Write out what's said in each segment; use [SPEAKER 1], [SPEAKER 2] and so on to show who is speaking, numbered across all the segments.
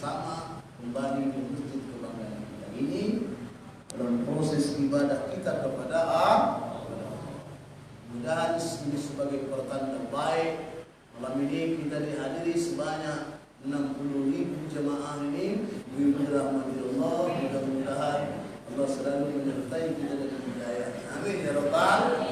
[SPEAKER 1] bersama kembali di masjid kebanggaan kita ini dalam proses ibadah kita kepada Allah. Mudah-mudahan ini sebagai pertanda baik. Malam ini kita dihadiri sebanyak 60.000 jemaah ini. Dirahmati Allah. Mudah-mudahan Allah selalu menyertai kita dengan hidayah. Amin ya rabbal.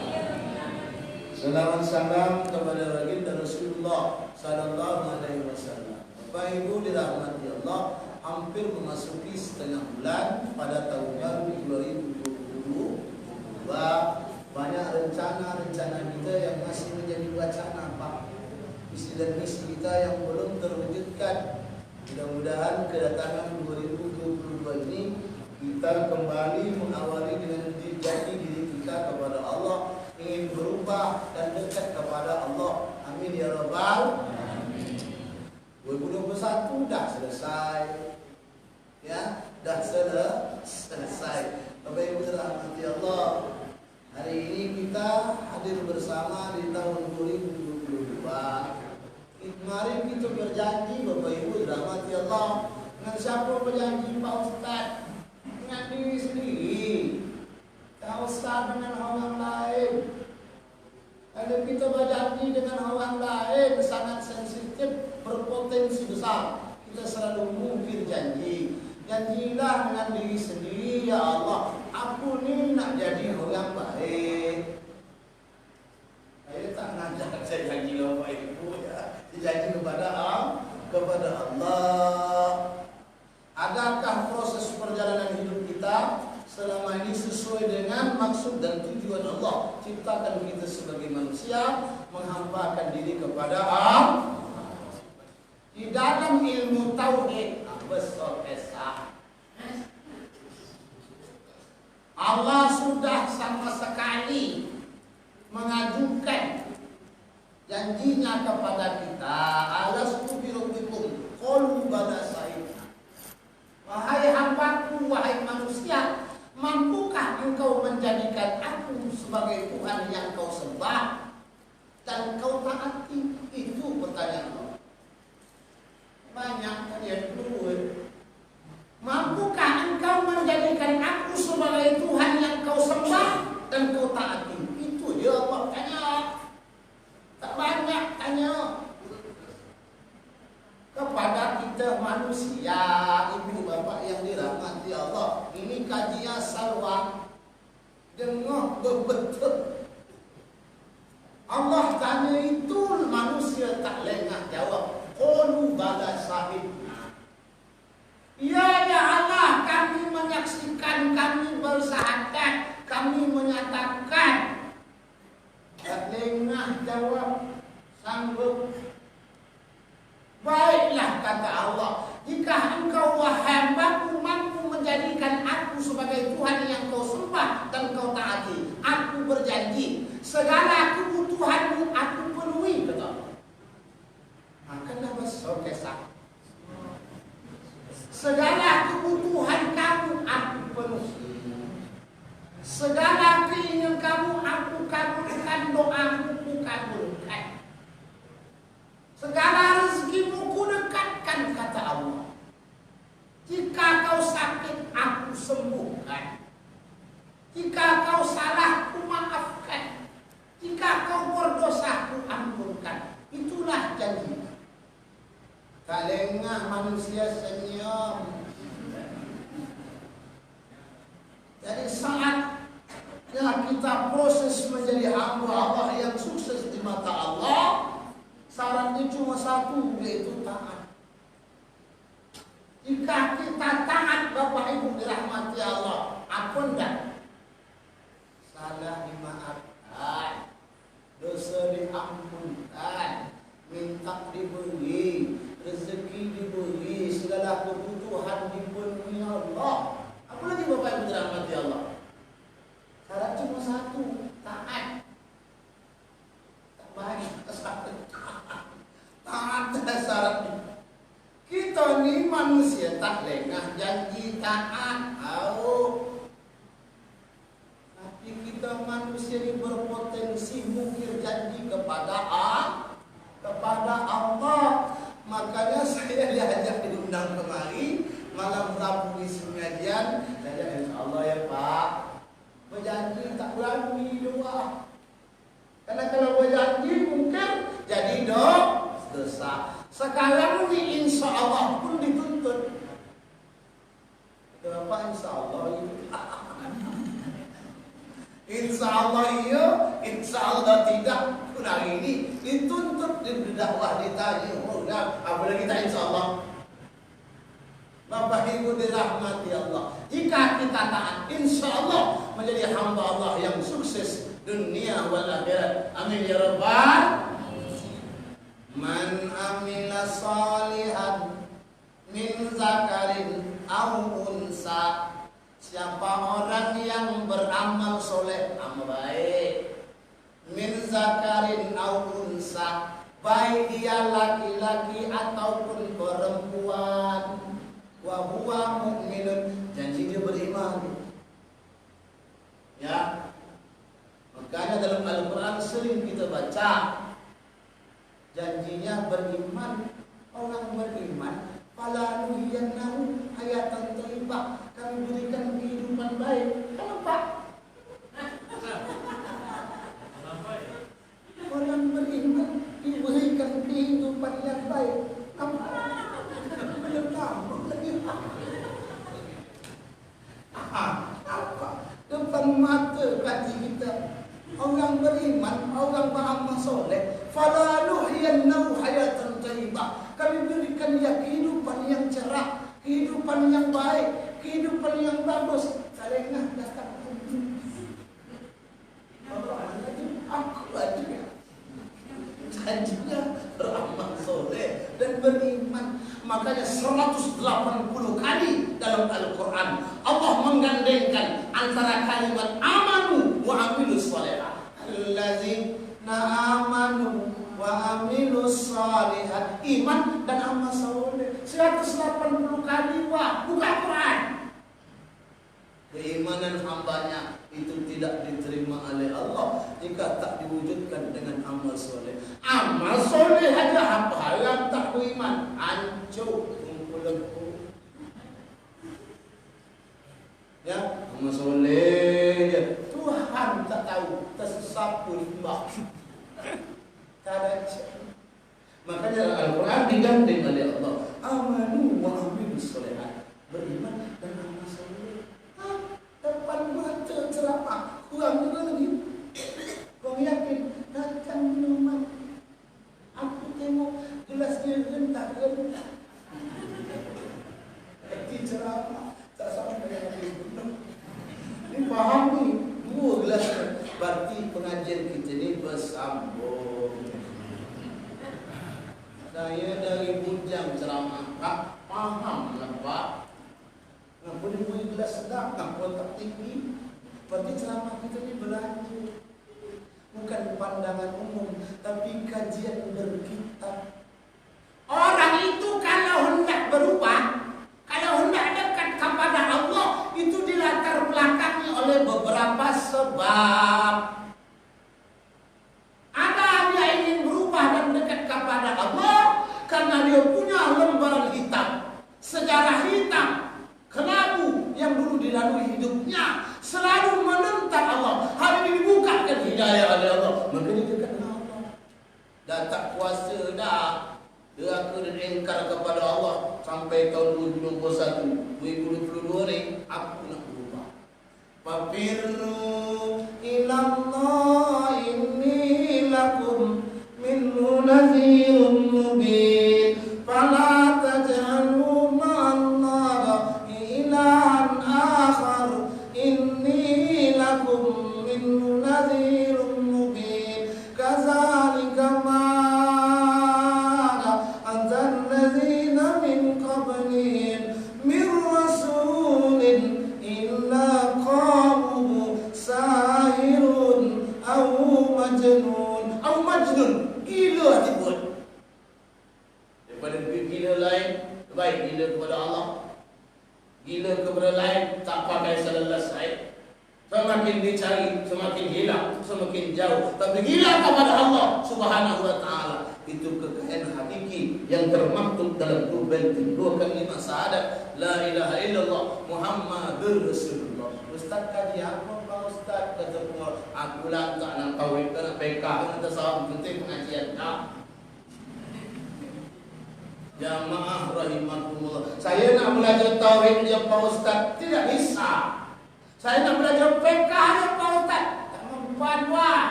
[SPEAKER 1] Salawat salam kepada baginda Rasulullah sallallahu alaihi wasallam. Bapak Ibu dirahmati Allah, hampir memasuki setengah bulan pada tahun baru 2022. Banyak rencana-rencana kita yang masih menjadi wacana, Pak. Visi dan misi kita yang belum terwujudkan. Mudah-mudahan kedatangan 2022 ini kita kembali mengawali dengan jati diri kita kepada Allah, ingin berubah dan dekat kepada Allah. Amin ya rabbal. 2021 dah selesai, ya, dah selesai. Bapak Ibu dirahmati Allah, hari ini kita hadir bersama di tahun 2022. Kemarin kita berjanji, Bapak Ibu dirahmati Allah, dengan siapa berjanji, Pak Ustaz? Dengan diri sendiri. Tak usah dengan orang lain. Kalau kita berjanji dengan orang lain sangat sensitif, berpotensi besar. Kita selalu mungkir janji. Janjilah dengan diri sendiri, ya Allah, aku ni nak jadi orang baik. Saya tak ngajak saya janji Bapak Ibu, ya. Janji kepada Allah. Adakah proses perjalanan hidup kita selama ini sesuai dengan maksud dan tujuan Allah ciptakan kita sebagai manusia, menghambakan diri kepada Allah? Di dalam ilmu tauhid besar esa, Allah sudah sama sekali mengajukan janjinya kepada kita. Alastu bi rabbikum qalu bala sa'idna. Wahai hambaku, wahai manusia, mampukah engkau menjadikan aku sebagai Tuhan yang kau sembah dan kau taati? Itu pertanyaan. Banyak kalian dulu. Mampukah engkau menjadikan aku sebagai Tuhan yang kau sembah dan kau taati? Itu dia Allah tanya. Tak banyak tanya kepada kita manusia, ibu bapak yang dirahmati Allah. Ini kajian salwa, dengar betul. Allah tanya itu, manusia tak lengah jawab. Qalu bala sahibna. Ya Allah, kami menyaksikan, kami bersahadat, kami menyatakan. Tak lengah jawab, sanggup. Baiklah, kata Allah, jika engkau wahai hambaku mampu menjadikan aku sebagai Tuhan yang kau sembah dan kau taati, aku berjanji segala kebutuhanmu aku penuhi, kata Allah. Makanlah besok kesah. Segala kebutuhan kamu aku penuhi. Segala keinginan kamu aku kabulkan, doamu ku kabulkan. Segala rezekimu ku dekatkan, kata Allah. Jika kau sakit, aku sembuhkan. Jika kau salah, ku maafkan. Jika kau berdosa, ku ampunkan. Itulah janji. Tak lengah manusia senyum. Jadi saat kita proses menjadi hamba Allah yang sukses di mata Allah, syaratnya cuma satu, yaitu taat. Jika kita taat, Bapak Ibu dirahmati Allah, apa enggak? Salah dimaafkan, dosa diampunkan, minta diberi, rezeki diberi, segala kebutuhan dipenuhi Allah. Apa lagi Bapak Ibu dirahmati Allah? Syarat cuma satu, taat. Tak banyak syarat. Taat syaratnya. Kita ni manusia tak lengah janji taat. Tapi kita manusia ni berpotensi mungkir janji kepada Allah. Makanya saya diajak di undang kemari malam Rabu di pengajian. Saya insya-Allah ya Pak. Berjanji tak berani doa. Karena kalau berjanji mungkin jadi dosa. Sekarang ni insya Allah pun dituntut. Kenapa insya Allah itu? Insya Allah iya, insya Allah tidak. Kurang ini dituntut di dakwah ditanya. Oh, nah, apalagi kita insya Allah. Bapak Ibu dirahmati Allah. Jika kita taat, insya Allah menjadi hamba Allah yang sukses dunia wal akhirat. Amin ya rabbal. Man amila salihan min zakarin aw unsa. Siapa orang yang beramal soleh, amal baik, min zakarin aw unsa, baik dia laki-laki ataupun perempuan, wa huwa mu'minun, janji dia beriman. Ya. Makanya dalam Al-Qur'an sering kita baca janjinya beriman, orang beriman, fala nuhyiyannahu hayatan thayyibah, kami berikan kehidupan baik. Kenapa? Orang beriman diberikan kehidupan yang baik. Apa? Belum tahu lagi. Apa? Depan mata hati kita. Orang beriman, orang beramal soleh, fala nuhyiyannahu hayatan thayyibah, kami berikan dia kehidupan yang cerah, kehidupan yang baik, kehidupan yang bagus. Salehnya datang aku aja janjinya beramal soleh dan beriman. Makanya 180 kali dalam Al-Quran Allah menggandengkan antara kalimat amanu wa amilus shalihat. Allazina amanu wa amilus shalihat, iman dan amal soleh 180 kali. Wah, buka Quran. Keimanan hambanya itu tidak diterima oleh Allah jika tak diwujudkan dengan amal soleh. Amal soleh aja hafalan tak beriman, hancur kumpul-kumpul. Ya, amal soleh je. Tuhan tak tahu, tersesat limbah. Tak ada. Makanya Al-Quran digandeng oleh Allah. Amanu wa amilus shalihat, beriman dan amal soleh. Depan mata ceramah, kurang juga lagi. Kau yakin datang minuman, aku tengok gelasnya rentak-rentak. Di ceramah tak sampai yang minum. Ini faham ni, 2 gelas. Berarti pengajian kita ni bersambung. Saya dari Bujang ceramah, Pak, faham lah Pak. Kenapa dia punya gelas sedap, kenapa tak tinggi? Berarti ceramah kita ni berlanjut. Bukan pandangan umum, tapi kajian berkitab. Orang itu kalau hendak berubah, kalau hendak dekat kepada Allah, itu dilatar belakangi oleh beberapa sebab. Ada dia ingin berubah dan dekat kepada Allah karena dia punya lembaran hitam, sejarah hitam, kelabu yang dulu dilalui hidupnya, selalu menentang Allah. Hari ini dibukakan hidayah oleh Allah, maka dia dekat dengan Allah. Dah tak kuasa dah, deraka dan engkar kepada Allah sampai tahun 2021, 2022 ni, aku nak berubah. Fafirru ilallah inni lakum minhu nadhirun mubin, fala taj'alu ma'allahi ilahan akhar, inni lakum minhu nadhirun mubin, kazalika ma anzal ladzina min qablihim min rasulin illa qalu sahirun aw majnun, gila disebut. Daripada gila lain, baik gila kepada Allah. Gila kepada lain tak pakai selelas air. Semakin dicari, semakin hilang, semakin jauh. Tapi gila kepada Allah Subhanahu wa ta'ala, itu kekayaan hakiki yang termaktub dalam dua kalimat syahadat la ilaha illallah Muhammadur Rasulullah. Ustaz kaji apa Pak Ustaz? Kata Umar, aku lantak nak tauhid nak PK nak tasawuf penting pengajian. Jamaah rahimakumullah. Saya nak belajar tauhid dia Pak Ustaz, tidak bisa. Saya nak belajar PK dia Pak Ustaz, tak mampu buat.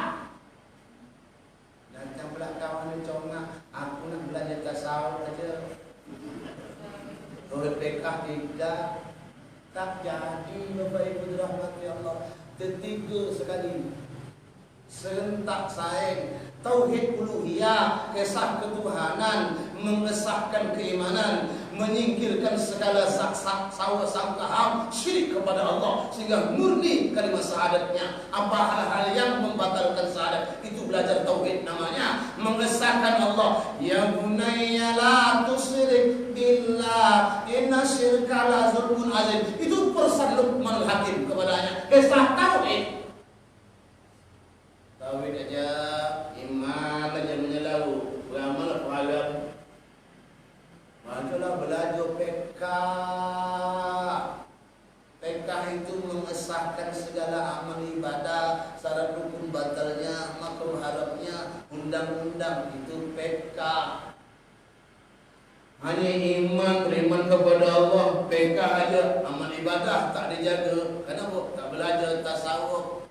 [SPEAKER 1] Dan belakang ni congak, aku nak belajar tasawuf aja. Tauhid PK tidak. Tak jadi Bapak Ibu dirahmati Allah. Ketiga sekali serentak saing tauhid uluhiyah, kisah ketuhanan, mengesahkan keimanan, menyingkirkan segala sangkaan syirik kepada Allah sehingga murni kalimat syahadatnya. Apa hal-hal yang membatalkan syahadat itu belajar tauhid namanya. Mengesahkan Allah, ya bunayya la tusyrik billah inna syirka la zulmun azim. Itu pesan Luqmanul Hakim kepadanya. Kisah tauhid. Tauhid aja, iman aja menyelau, beramal pahala. Majulah belajar PK. PK itu mengesahkan segala amal ibadah, syarat rukun batalnya, makruh haramnya, undang-undang itu PK. Hanya iman, beriman kepada Allah, PK aja, amal ibadah tak dijaga. Kenapa? Tak belajar tasawuf.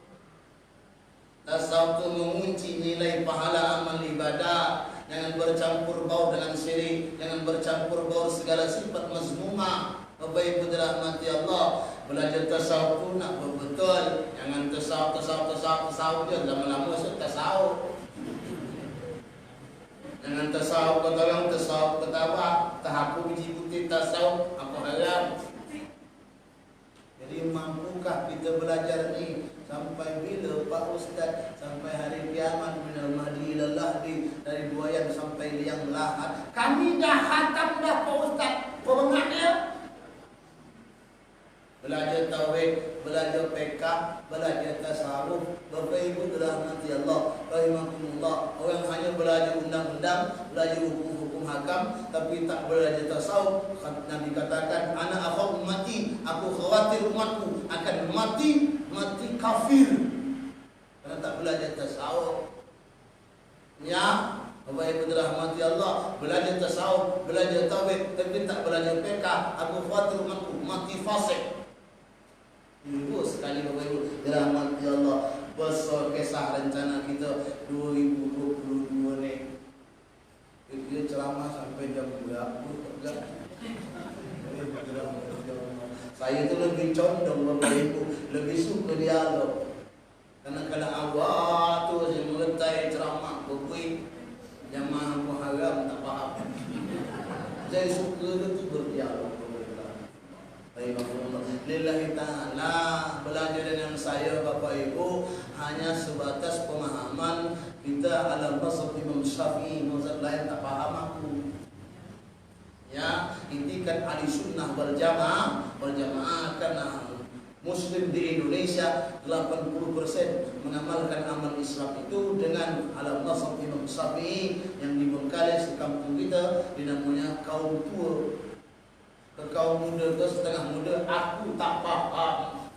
[SPEAKER 1] Tasawuf itu mengunci nilai pahala amal ibadah. Jangan bercampur baur dengan syirik, jangan bercampur baur segala sifat mazmumah. Bapak Ibu dirahmati Allah, belajar tasawuf itu nak betul. Jangan tasawuf je lama-lama tasawuf. Jangan tasawuf kata orang, tasawuf kata apa? Tahap biji putih tasawuf apa haram. Jadi mampukah kita belajar ni sampai bila Pak Ustaz? Sampai hari kiamat, minal mahdi ilal lahdi, dari buayan sampai liang lahat. Kami dah khatam dah Pak Ustaz. Pengak dia belajar tauhid, belajar PK, belajar tasawuf. Bapak Ibu dirahmati Allah rahimakumullah. Orang hanya belajar undang-undang, belajar hukum-hukum hakam, tapi tak belajar tasawuf. Nabi katakan, ana akhaf ummati, aku khawatir umatku akan mati kafir karena tak belajar tasawuf. Ya, Bapak Ibu dirahmati Allah, belajar tasawuf, belajar tauhid, tapi tak belajar PK, aku khawatir umatku mati fasik. Ibu sekali Bapak Ibu dirahmati Allah, besar kisah rencana kita 2022 ni. Kita ceramah sampai jam berapa? Saya tu lebih condong Bapak Ibu, lebih suka dialog. Karena kalau awal tu saya mengetai ceramah berkuih, jamaah muharram tak faham. Saya suka tu berdialog. Lillahi ta'ala, belajar dengan saya Bapak Ibu hanya sebatas pemahaman kita alam mazhab Imam Syafi'i, mazhab lain tak faham aku. Ya, intikan ahli sunnah berjamaah karena Muslim di Indonesia 80% mengamalkan amal Islam itu dengan alam mazhab Imam Syafi'i yang di Bengkalis sekampung kita dinamanya kaum tua. Ke kaum muda ke setengah muda, aku tak faham.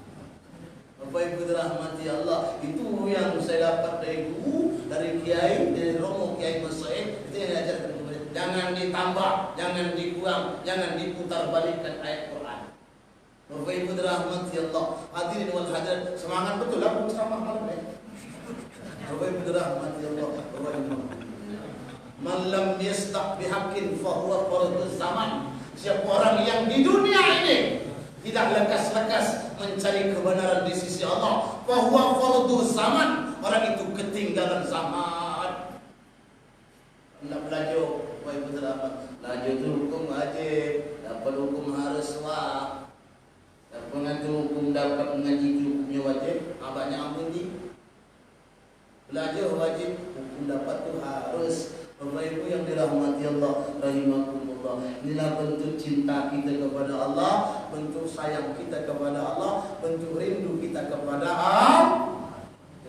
[SPEAKER 1] Bapak Ibu dirahmati Allah, itu yang saya dapat dari guru, dari kiai, dari romo Kiai Masaid, itu yang diajarkan kepada. Jangan ditambah, jangan dikurang, jangan diputar balikkan ayat Quran. Bapak Ibu dirahmati Allah, hadirin wal hadirat, semangat betul aku ceramah malam ni. Bapak Ibu dirahmati Allah, man lam yastaq bihaqqin fa huwa fardhu zaman. Siapa orang yang di dunia ini tidak lekas-lekas mencari kebenaran di sisi Allah, bahwa fardhu zaman, orang itu ketinggalan zaman. Nak belajar, Bapak Ibu terdapat belajar itu hukum wajib, dapat hukum harus wah. Dan pengantin hukum dapat mengaji hukumnya wajib, banyak ampun di belajar wajib, hukum dapat itu harus. Bapak Ibu yang dirahmati Allah rahimakumullah, inilah bentuk cinta kita kepada Allah, bentuk sayang kita kepada Allah, bentuk rindu kita kepada Allah.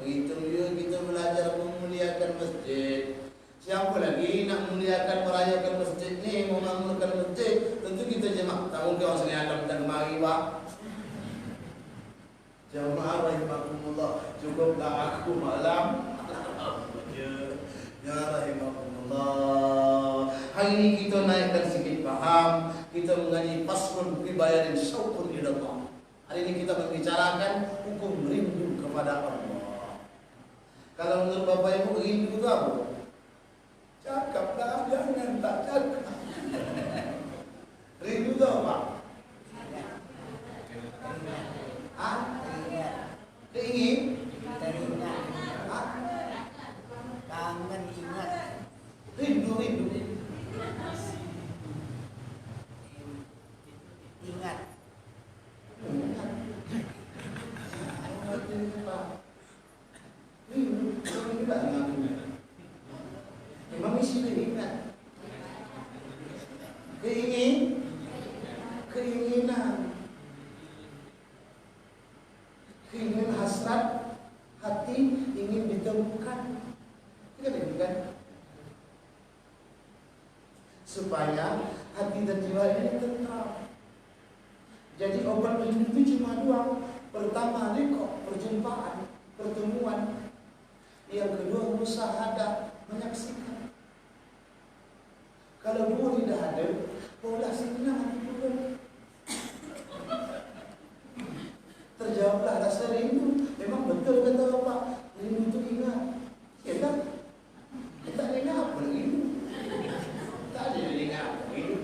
[SPEAKER 1] Itu dia kita belajar memuliakan masjid. Siapa lagi nak memuliakan, merayakan masjid ni, memakmurkan masjid, tentu kita jemaah. Tak mungkin orang sini ada datang kemari, Pak. Jemaah rahimakumullah, cukuplah aku malam. Ya rahimakumullah. Hari ini kita naikkan sedikit paham, kita mengaji faslun fi bayanin syauqun ila Allah. Hari ini kita membicarakan hukum rindu kepada Allah. Kalau menurut Bapak Ibu, rindu itu apa? Cakaplah, jangan tak cakap. Rindu itu apa? Keingin?
[SPEAKER 2] Kangen, ingat.
[SPEAKER 1] Rindu.
[SPEAKER 2] Ingat.
[SPEAKER 1] Memang isi keinginan, keinginan hasrat hati ingin ditemukan, kan? Supaya hati dan jiwa ini tentram. Jadi obat rindu itu cuma dua. Pertama, liqa, perjumpaan, pertemuan. Yang kedua, musyahadah, menyaksikan. Kalau dua tidak ada, boleh senang hati pun. Terjawablah rasa rindu. Memang betul kata Bapak, rindu itu ingat. Ya tak? Kita ingat apa rindu? Tak ada yang ingat apa rindu.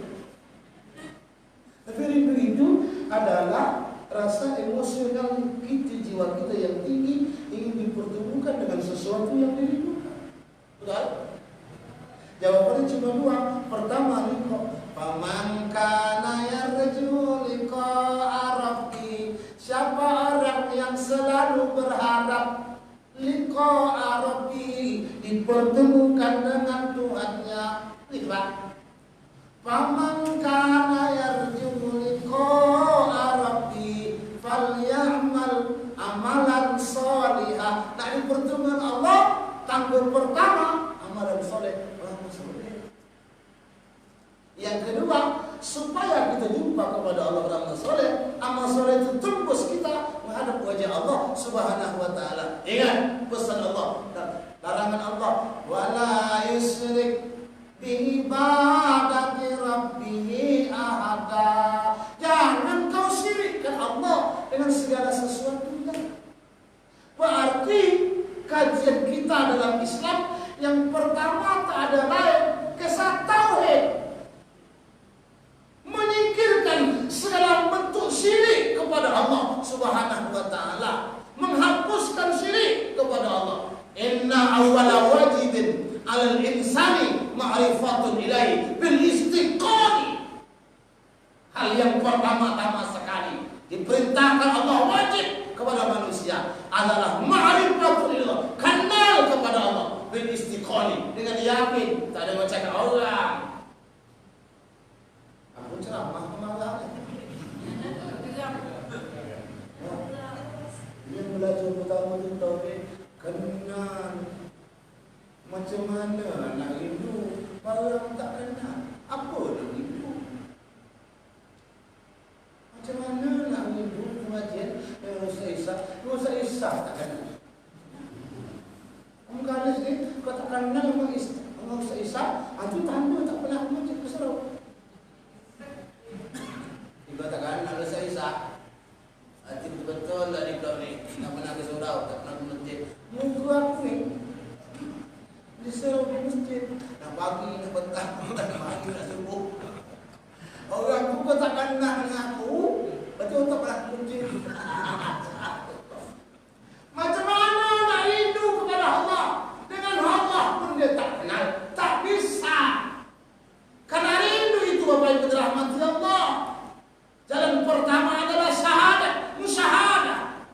[SPEAKER 1] Tapi rindu itu adalah rasa emosional kita, jiwa kita yang tinggi ingin dipertemukan dengan sesuatu yang dirindukan. Betul? Jawabannya cuma dua. Pertama, liqa. Faman kana yarju liqa'a rabbi. Siapa orang yang selalu berharap liqa'a rabbi, dipertemukan dengan Tuhannya. Lihat. Faman kana yarju liqa'a rabbi falyamal amalan salihah. Nak dipertemukan Allah, tanggung pertama amalan soleh. Yang kedua, supaya kita jumpa kepada Allah beramal soleh, amal soleh itu tembus kita menghadap wajah Allah Subhanahu wa taala. Ingat pesan Allah dan larangan Allah, wala yusyrik bi ibadati rabbih ahada. Jangan kau syirikkan Allah dengan segala sesuatunya. Berarti kajian kita dalam Islam yang pertama tak ada lain kesat tauhid. Menyingkirkan segala bentuk syirik kepada Allah Subhanahu wa taala, menghapuskan syirik kepada Allah. Inna awwala wajibin 'alal insani ma'rifatun ilahi bil istiqani. Hal yang pertama-tama sekali diperintahkan Allah wajib kepada manusia adalah ma'rifatun ilallah, kenal kepada Allah bil istiqani, dengan yakin, tak ada macam orang. Aku ceramah malah. Dia belajar pertama tu tauhid, kenal. Macam mana nak rindu orang tak kenal? Apa nak rindu? Macam mana nak rindu pengajian Ustaz Isa tak kenal? Kamu kalau sini kau tak kenal dengan Ustaz Isa, itu tanda tak pernah mengaji ke Sarawak. Tiba tak kenal Ustaz Isa, hati betul lah di kau ni, tak pernah ke surau, tak pernah ke masjid. Muka aku ni disuruh di masjid, nak pagi, nak petang, nak pagi, nak subuh. Orang tu kau tak kenal dengan aku, betul tak pernah ke masjid. Macam mana nak rindu kepada Allah? Dengan Allah pun dia tak kenal, tak bisa. Karena rindu itu Bapak Ibu dirahmati Allah. Jalan pertama adalah syahadat, musyahadah.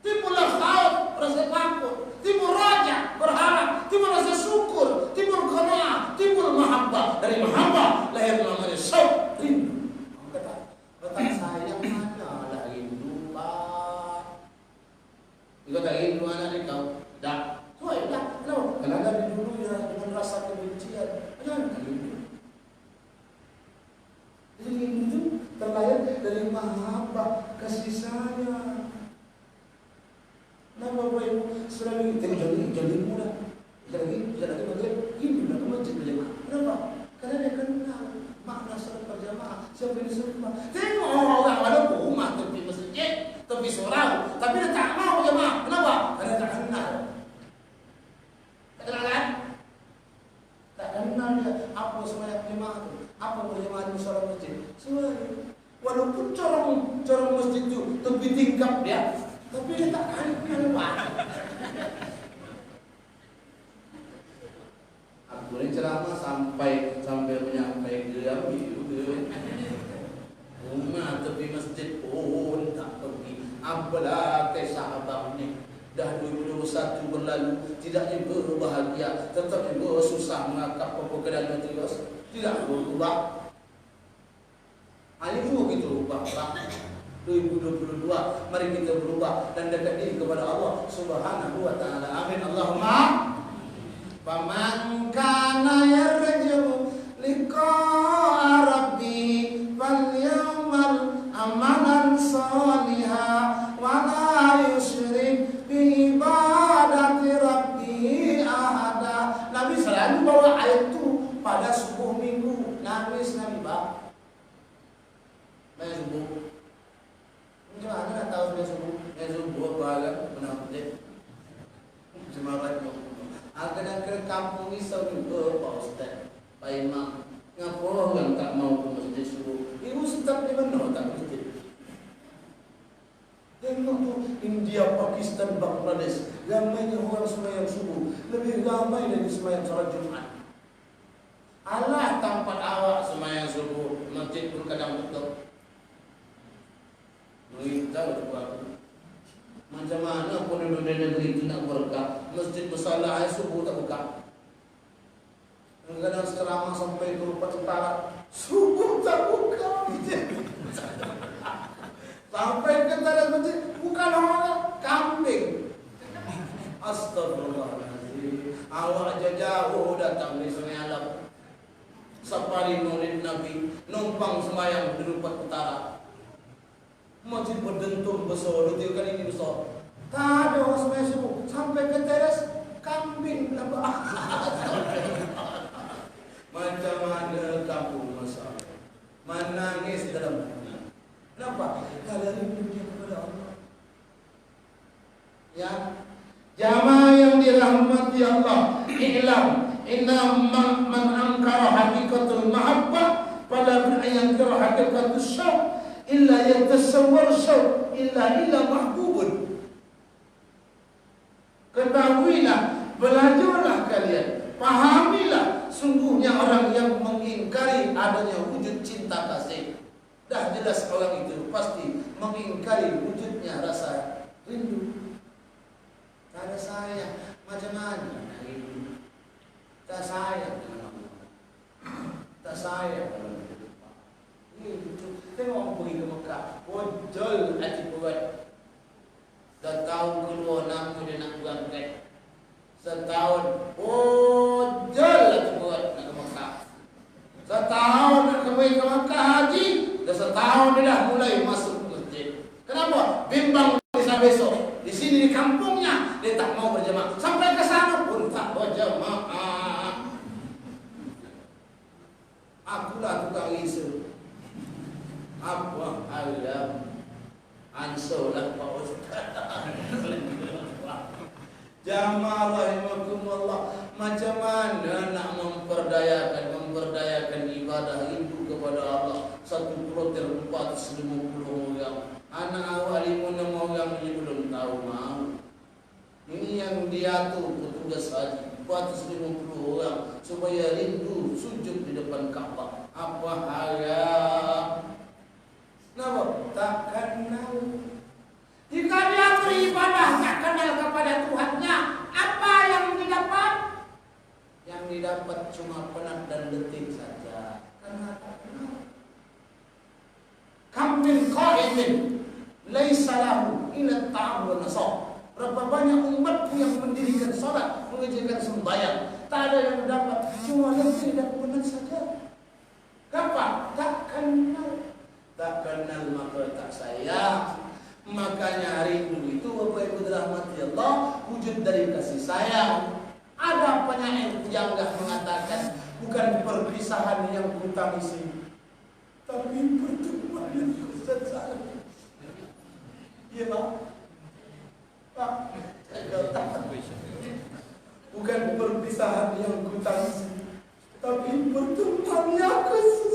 [SPEAKER 1] Timbullah khauf, rasa takut, timbul raja, berharap, timbul rasa syukur, timbul qanaah, timbul mahabbah. Dari mahabbah lahir namanya syauq, rindu. Kata sayang mana lah rindu, Pak. dari mahabbah kasih sayang. Nah Bapak Ibu, selalu jadi mudah. Lagi maghrib, ini udah ke masjid berjamaah. Kenapa? Karena dia kenal makna salat berjamaah. Siapa yang disuruh? Tengok orang ada rumah tepi masjid, tepi surau, tapi dia tak mau berjamaah. Kenapa? Karena tak kenal. Tak kenal kan? Tak kenal dia apa sembahyang jemaah itu, apa berjamaah di musola masjid. Semuanya. Walaupun corong masjid itu tepi tingkap dia, tapi dia tak kenal Pak. Aku ini ceramah sampai menyampaikan dia rumah tepi masjid pun tak pergi. Apalah kisah abang ni. Dah 2021 berlalu, tidaknya berbahagia, tetapnya bersusah mengakap pekerjaan terus. Tidak berubah. Ini semua kita ubah. 2022, mari kita berubah dan dekat diri kepada Allah Subhanahu wa taala. Amin. Allahumma. Faman kana yarju liqa'a rabbi falyamal amalan salihah wa la yusyrik bi ibadati rabbi ahada. Nabi selalu bawa ayat itu pada subuh minggu. Nangis Nabi Pak. Main subuh. Macam mana tahu dia subuh? Dia subuh apa benar betul. Semangat Kadang-kadang kampung risau juga Pak Ustaz, Pak Imam. Ngapa orang tak mau ke masjid subuh? Ibu Ustaz di mana tak masjid? Tengok tu India, Pakistan, Bangladesh, ramainya orang sembahyang subuh, lebih ramai dari sembahyang salat Jumat. Allah tampak awak sembahyang subuh, masjid pun kadang tutup. Beritahu aku. Macam mana pun duduk di negeri itu nak berkah, masjid bersalah subuh tak buka. Kadang-kadang ceramah sampai ke rupa utara, subuh tak buka. Sampai ke taras masjid, bukan orang kambing. Astagfirullahaladzim. Awak jauh datang di Sungai Alam, safari maulid Nabi, numpang sembahyang di rupa utara. Masjid berdentum besar, dua kali ini besar. Tak ada orang sembahyang subuh. Sampai ke teras, kambing nampak. Macam mana kampung masalah. Menangis dalam hati. Kenapa? Kalau rindu dia kepada Allah. Ya, jamaah yang dirahmati Allah, I'lam inna man angkara hakikatul mahabbah pada yang kira hakikatul syauq illa yatasawwar syauq illa mahbubun. Ketahuilah, belajarlah kalian, pahamilah, sungguhnya orang yang mengingkari adanya wujud cinta kasih, dah jelas orang itu pasti mengingkari wujudnya rasa rindu. Tak ada sayang, macam mana rindu? Tak sayang, tak sayang. Tengok orang pergi ke Mekah, wajal hati buat. Setahun kedua nama dia nak berangkat. Setahun, wajal hati buat nak ke Mekah. Setahun nak pergi ke Mekah haji, dah setahun dia dah mulai masuk masjid. Kenapa? Bimbang besok. Di sini di kampungnya dia tak mau berjemaah. Sampai ke sana pun tak berjemaah. Akulah tukang isu. Apa alam ansolah Pak Ustaz. Jamaah rahimakumullah, macam mana nak memperdayakan ibadah rindu kepada Allah. Satu kloter 450 orang. Anak awak 56 orang ini belum tahu mau. Ini yang diatur petugas haji 450 orang supaya rindu sujud di depan Kaabah. Apa harap? Kenapa? Tak kenal. Jika dia beribadah tak kenal kepada Tuhannya, apa yang didapat? Yang didapat cuma penat dan letih saja. Karena tak kenal. Kam min qa'imin laisa lahu illa ta'am wa nasab. Berapa banyak umatku yang mendirikan salat, mengerjakan sembahyang, tak ada yang dapat, cuma letih dan penat saja. Kenapa? Tak kenal. tak kenal maka tak sayang. Makanya rindu itu Bapak Ibu dirahmati Allah, wujud dari kasih sayang. Ada penyair pujanggah mengatakan, bukan perpisahan yang kutangisi, tapi pertemuan yang kusesali. Iya Pak? Pak, bukan perpisahan yang kutangisi, tapi pertemuan yang kusesali.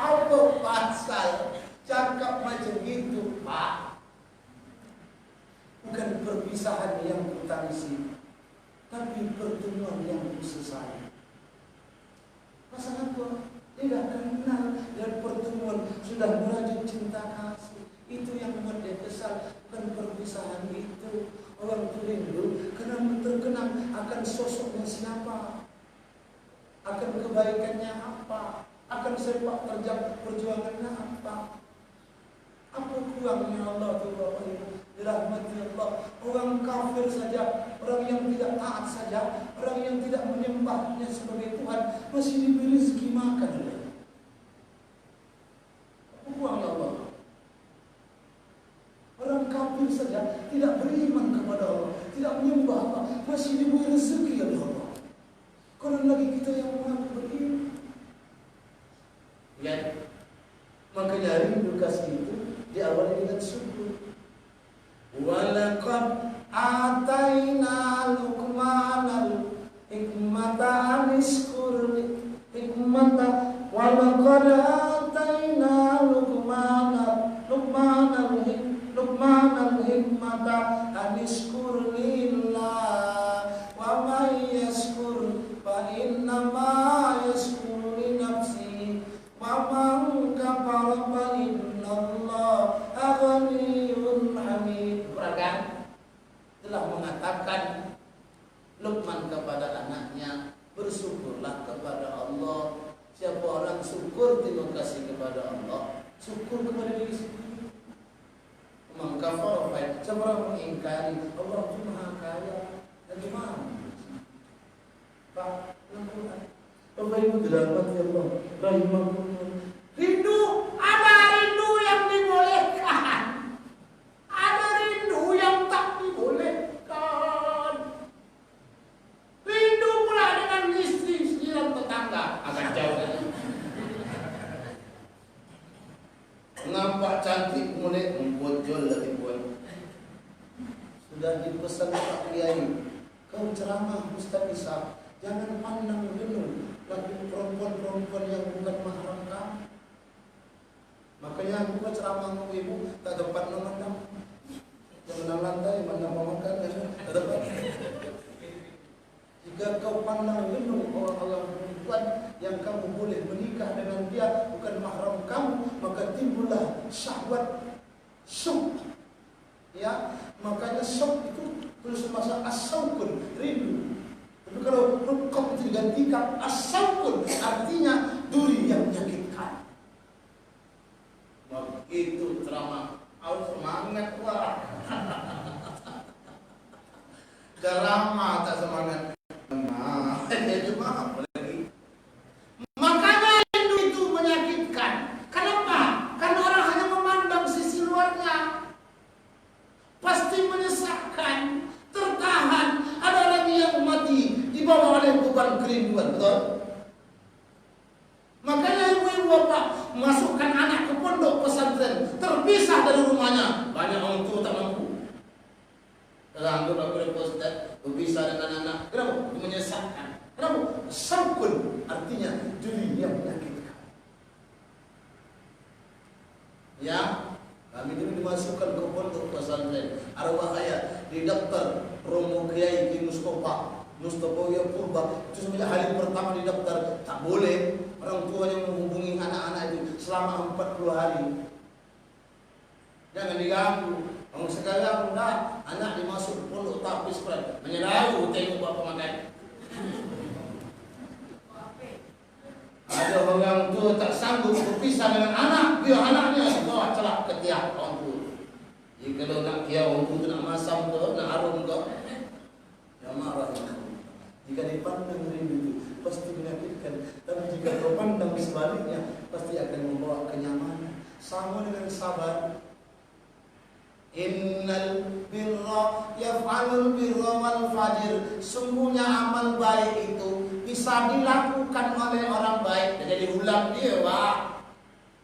[SPEAKER 1] Apa pasal cakap macam itu Pak? Bukan perpisahan yang kutangisi, tapi pertemuan yang kusesali. Pasal apa? Tidak kenal dan pertemuan sudah merajut cinta kasih. Itu yang membuat dia kesal. Bukan perpisahan itu. Orang itu rindu karena terkenang akan sosoknya siapa, akan kebaikannya apa, akan sepak terjang perjuangannya apa. Apa kurangnya Allah tu Bapak Ibu dirahmati Allah? Orang kafir saja, orang yang tidak taat saja, orang yang tidak menyembahnya sebagai Tuhan masih diberi rezeki makan. Apa kurangnya Allah? Orang kafir saja tidak beriman kepada Allah, tidak menyembah Allah, masih diberi rezeki oleh Allah. Kalau lagi kita yang mengaku begini, ya, makanya rindu kasih itu diawali dengan syukur. Walaqad ataina Luqmanal hikmata anishkur hikmata walaqad ataina Luqmanal hikmata anishkur lillah wa may yashkur fa innama yashkuru li nafsihi wa man kafara fa innallaha ghaniyyun hamid. Perhatikan, telah mengatakan Luqman kepada anaknya, bersyukurlah kepada Allah. Siapa orang syukur, terima kasih kepada Allah, syukur kepada diri sendiri. Man kafara fa, siapa orang mengingkari Allah itu Maha Kaya dan Maha. Pak, Bapak Ibu dirahmati Allah, rahimakumullah. Rindu, ada rindu yang dibolehkan, ada rindu yang tak dibolehkan. Rindu pula dengan istri dan tetangga, agak jauh kan? Nampak cantik mulai membojol lagi pun. Sudah dipesan Pak Kiai, kau ceramah Ustaz Isa, jangan pandang dulu lagi perempuan-perempuan yang bukan mahram kamu. Makanya aku ceramah sama ibu, tak dapat memandang. Jangan lantai, mandang memakan, tak dapat. Jika kau pandang dulu orang-orang perempuan yang kamu boleh menikah dengan dia bukan mahram kamu, maka timbullah syahwat, syuk. Ya, makanya syuk itu terus masa as-saukun, rindu. Tapi kalau rukuk itu digantikan as-saukun, artinya duri yang menyakitkan. Begitu ceramah, harus semangat wah. Ceramah tak semangat. Makanya rindu itu menyakitkan. Kenapa? Karena orang hanya memandang sisi luarnya. Pasti menyesakkan, tertahan. Ada orang yang mati dibawa oleh beban kerinduan, betul? Makanya ibu-ibu bapak masukkan anak ke pondok pesantren, terpisah dari rumahnya. Banyak orang tua tak mampu. Anggap aku ada Ustaz, berpisah dengan anak. Kenapa? Menyesatkan. Kenapa? Saukun, artinya duri yang menyakitkan. Ya, kami dulu dimasukkan ke pondok pesantren Arwah Ayat, di daftar Romo Kiai Ki Mustafa ya Purba. Itu sebenarnya hari pertama di daftar, tak boleh orang tua yang menghubungi anak-anak itu selama 40 hari. Jangan diganggu. Kalau sekarang enggak, anak dimasuk pondok tapis pelan, menyerau tengok bapak makan. Ada orang tua tak sanggup berpisah dengan anak, dia anaknya bawa celak ke tiang orang tua. Jadi kalau nak dia orang tua nak masam tu, nak harum tu, ya marah. Jika dipandang rindu itu pasti menyakitkan, tapi jika kau pandang sebaliknya pasti akan sama dengan sabar. Innal birra yaf'alul birra wal fajir. Sungguhnya amal baik itu bisa dilakukan oleh orang baik. Jadi ulang dia, Pak.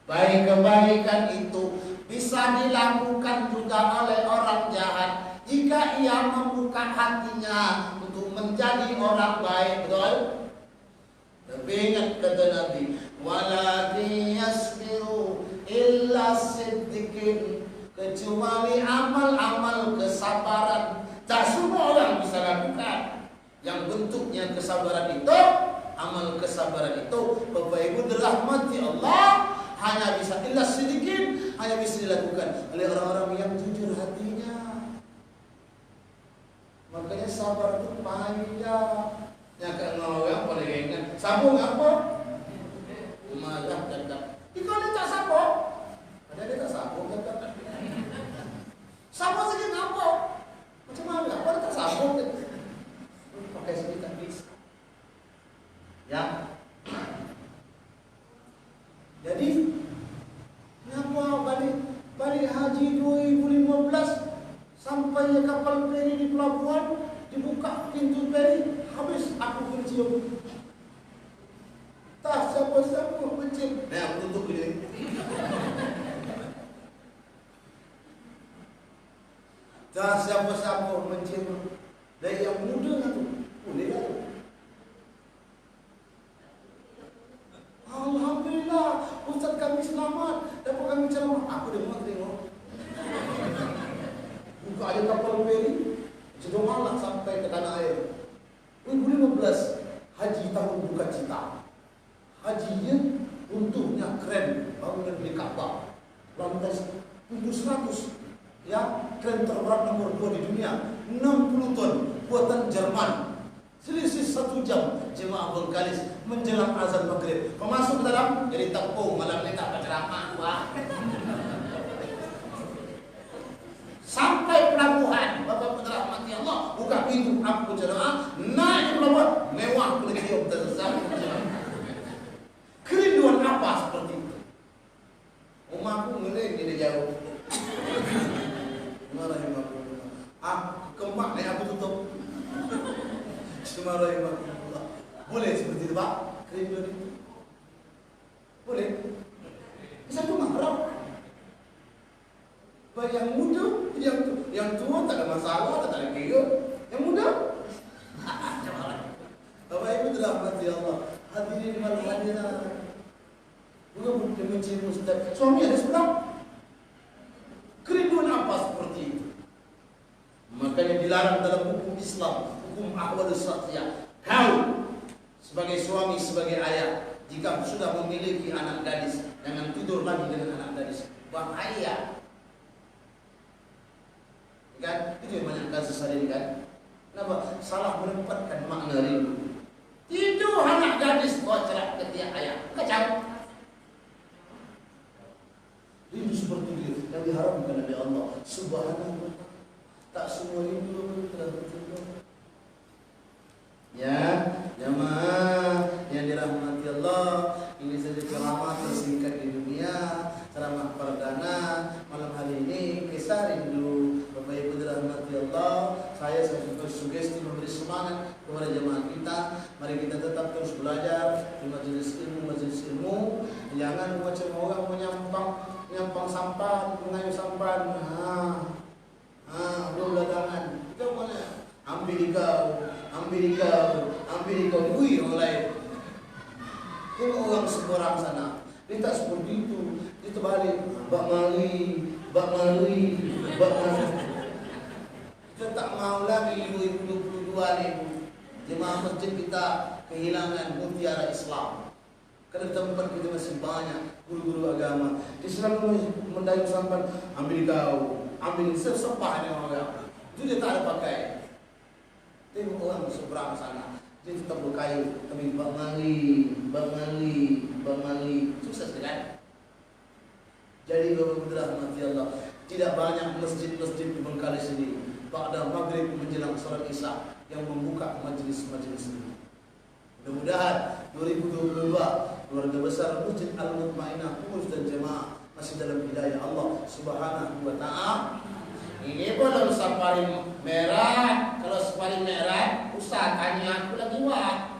[SPEAKER 1] Baik kebaikan itu bisa dilakukan juga oleh orang jahat jika ia membuka hatinya untuk menjadi orang baik. Betul? Tapi ingat kata Nabi, walakin yasbiru illa siddiqin, kecuali amal-amal kesabaran. Tak semua orang bisa lakukan. Yang bentuknya kesabaran itu, amal kesabaran itu, Bapak Ibu dirahmati Allah, hanya bisa illa sedikit, hanya bisa dilakukan oleh orang-orang yang jujur hatinya. Makanya sabar itu panjang. Yang kenal yang paling ingat sabung apa? Malah tetap. Itu ada tak sabung? Ada dia tak sabung tetap. Sabung sedikit apa? Macam mana? Apa tak sabung? Pakai sedikit bisa. Ya. Jadi, kenapa balik haji 2015 sampai kapal feri di pelabuhan dibuka pintu feri, habis aku mencium. Tak siapa-siapa mencium. Nah, aku tutup ini. Tak siapa-siapa mencium. Dari yang muda tu, boleh tak? Alhamdulillah, Ustaz kami selamat, dapat kami ceramah. Aku dah mau tengok. Buka aja kapal feri, sudah malah sampai ke tanah air. 2015 haji tahun buka cita. Hajinya untungnya keren, bangunan di Ka'bah, lantai 100, ya, keren terberat nomor 2 di dunia, 60 ton buatan Jerman. Selisih 1 jam jemaah Bengkalis menjelang azan maghrib. Masuk ke dalam, jadi tepung malam ini tak berceramah. Sampai pelabuhan, Bapak dirahmati Allah, buka pintu, aku ceramah, naik pelabuhan, mewah pelitium tersesat. Kerinduan apa seperti itu? Rumahku ngeling dia jauh. Marahimahullah. Kemak naik aku tutup. Bismillahirrahmanirrahim. Boleh seperti itu, Pak? Kerinduan itu boleh. Bisa cuma harap. Yang muda, yang tua tak ada masalah, tak ada kira. Yang muda, Bapak Ibu dirahmati Allah. Hadirin wal hadirat. Bukan benci Ustaz. Suami ada sebelah. Kerinduan apa seperti itu? Makanya dilarang dalam hukum Islam, hukum ahwadus syariah. Kau sebagai suami, sebagai ayah, jika sudah memiliki anak gadis, jangan tidur lagi dengan anak gadis. Bahaya. Kan? Itu yang banyak kasus hari ini kan? Kenapa? Salah menempatkan makna rindu. Tidur anak gadis kocrak ketiak ayah. Kacau. Rindu seperti itu yang diharapkan oleh Allah Subhanahu wa ta'ala. Tak semua rindu telah bertemu. Ya, jamaah yang dirahmati Allah, ini saja ceramah tersingkat di dunia, ceramah perdana malam hari ini, kisah rindu. Bapak Ibu dirahmati Allah, saya sugesti memberi semangat kepada jemaah kita. Mari kita tetap terus belajar di majelis ilmu. Jangan macam orang menyampang sampan, mengayuh sampan. Belum dagangan. Kau mana? Ambil kau, dibui orang lain. Tengok orang seberang sana. Dia tak seperti itu. Dia terbalik. Bak mali. Kita tak mau lagi 2022 ni jemaah masjid kita kehilangan mutiara Islam. Kerana tempat kita masih banyak guru-guru agama. Dia selalu mendayung sampan, ambil sepah ni orang. Itu dia tak ada pakai. Tengok orang seberang sana, dia tetap berkayu, tapi bak mali, sukses kan? Jadi Bapak dirahmati Allah, tidak banyak masjid-masjid di Bengkalis ini pada maghrib menjelang salat Isya yang membuka majlis-majlis ini. Mudah-mudahan 2022 keluarga besar Masjid Al-Mutmainah Pengurus dan Jemaah masih dalam hidayah Allah Subhanahu wa taala. Ini belum safari merah. Kalau safari merah, Ustaz tanya aku lagi wah.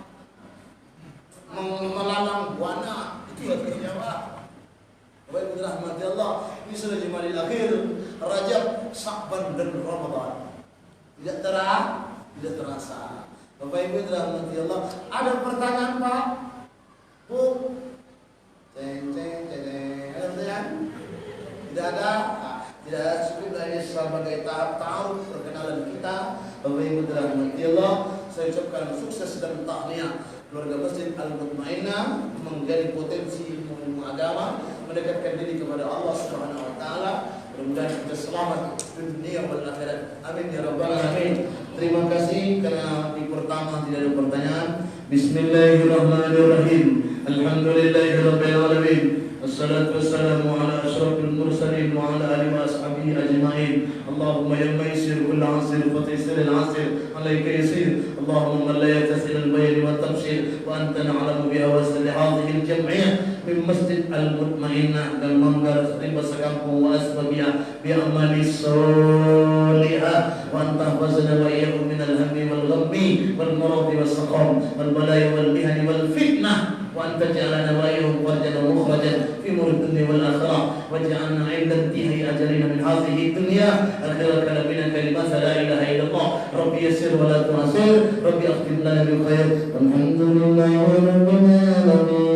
[SPEAKER 1] Melalang buana itu artinya Pak. Baik dirahmati Allah, ini sudah Jumadil Akhir, Rajab, Sya'ban dan Ramadan. Tidak terasa. Bapak Ibu dirahmati Allah. Ada pertanyaan Pak? Bu? Ceng. Ada pertanyaan? Tidak ada. Tidak ada, cukup dari sebagai tahap ta'aruf perkenalan kita. Bapak Ibu dirahmati Allah, saya ucapkan sukses dan tahniah keluarga Masjid Al-Mutmainnah menggali potensi ilmu agama, mendekatkan diri kepada Allah Subhanahu wa taala. Mudah-mudahan kita selamat di dunia wal akhirat. Amin ya rabbal alamin. Terima kasih karena di pertama tidak ada pertanyaan. Bismillahirrahmanirrahim. Alhamdulillahirabbil alamin. Wassalatu wassalamu ala asyrafil mursalin wa ala alihi wa ashabihi ajma'in. Allahumma ya maysir kull 'asir fa taysir al-'asir alayka yasir. Allahumma man la yatasir al-bayn wa tabshir wa anta na'lamu bi awasil hadhihi al-jam'iyyah min Masjid Al-Mutmainnah dan Manggar Rimba Sekampung wa asbabiha bi amali salihah wa anta fazna wa iyyakum min al-hammi wal ghammi wal maradi was saqam wal balaya wal mihani wal fitnah wa anta ja'alana wa iyyahum farjan wa mukhrajan في أمور الدنيا والآخرة واجعلنا عند انتهاء أجلنا من هذه الدنيا آخر كلامنا كلمة لا إله إلا الله ربي يسر ولا تعسر ربي أختم لنا بالخير والحمد لله رب العالمين.